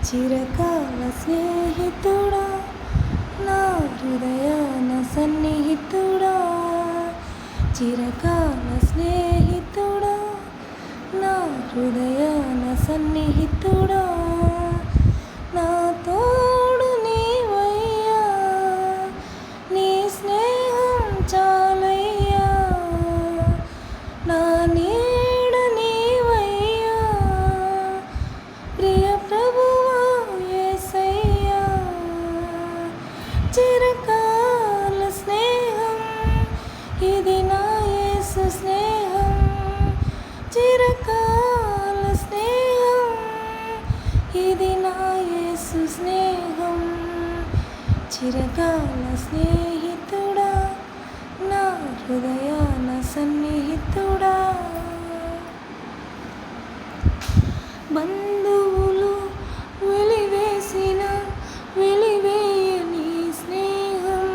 చిరకాల స్నేహితుడా, నా హృదయాన సన్నిహితుడా. చిరకాల స్నేహితుడా, నా హృదయాన సన్నిహితుడా. నా తోడు నీవయ్యా, నీ స్నేహం చాలయ్యా. నా నీడ నీవయ్యా, ప్రియ ప్రభువా యేసయ్యా. చిరకాల స్నేహం, ఇది నా యేసు స్నేహం. చిరకాల స్నేహం, ఇది నా యేసు స్నేహం. చిరకాల స్నేహితుడా, నా హృదయాన సన్నిహితుడా. బంధువులు వెలివేసిన వెలివేయని స్నేహం,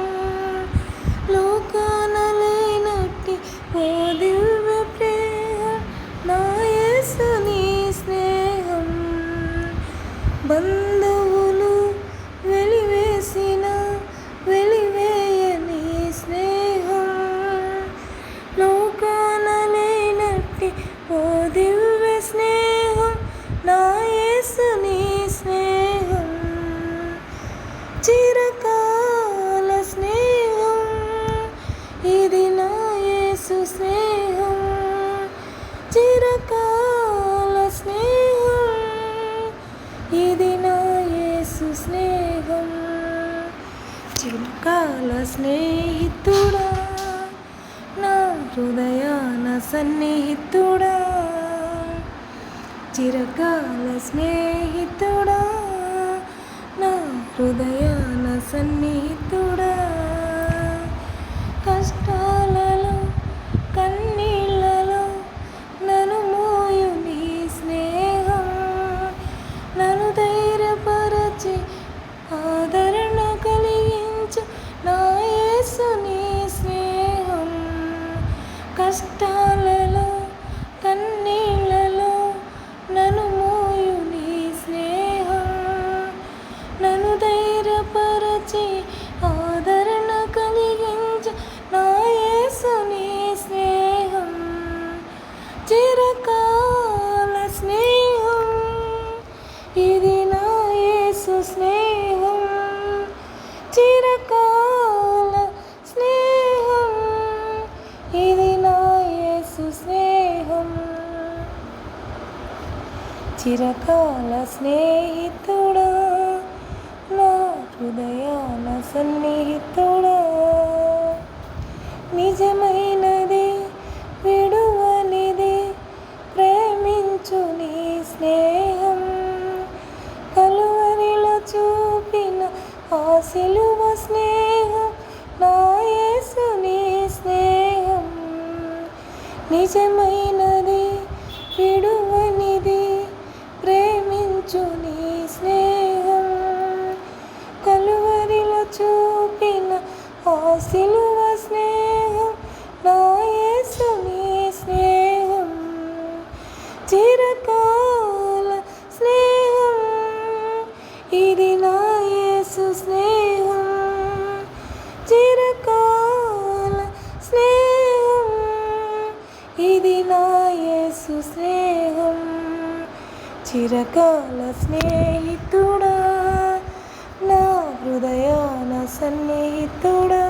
లోకాన లేనట్టి ఓ దివ్య ప్రేమ నా యేసు నీ స్నేహం. బంధువులు వెలివేసిన వెలివేయని స్నేహం, లోకాన లేనట్టి ఓ దివ్య స్నేహం నా యేసు నీ స్నేహం. చిరకాల స్నేహం, ఇది నా యేసు స్నేహం. చిరకాల స్నేహం, ఇది నా యేసు స్నేహం. చిరకాల స్నేహితుడా, నా హృదయాన సన్నిహితుడా. చిరకాల స్నేహితుడా, నా హృదయాన సన్నిహితుడా. కష్టాలలో కన్నీళ్ళలో నన్ను మోయు నీ స్నేహం, నన్ను ధైర్యపరచి ఆదరణ కలిగించు నా యేసు నీ స్నేహం. కష్టాలలో కన్నీళ్ళలో నన్ను మోయు నీ స్నేహం, నన్ను ధైర్యపరచి ఆదరణ కలిగించు నా యేసు నీ స్నేహం. చిరకాల స్నేహం, ఇది నా యేసు స్నేహం. చిరకాల స్నేహం, ఇది నా యేసు స్నేహం. చిరకాల స్నేహితుడా, నా హృదయాన సన్నిహితుడా. నిజమైనది విడువనిది ప్రేమించు నీ స్నేహం. కలువరిలో చూపిన ఆ సిలువ స్నేహం నా యేసు నీ స్నేహం. నిజమైనది విడువనిది ప్రేమించు నీ స్నేహం. కలువరిలో చూపిన ఆ సిలువ స్నేహం నా యేసు నీ స్నేహం. చిరకాల స్నేహం, ఇది నా యేసు స్నేహం. చిరకాల స్నేహం, ఇది నా యేసు స్నేహం. చిరకాల స్నేహితుడా, నా హృదయాన సన్నిహితుడా.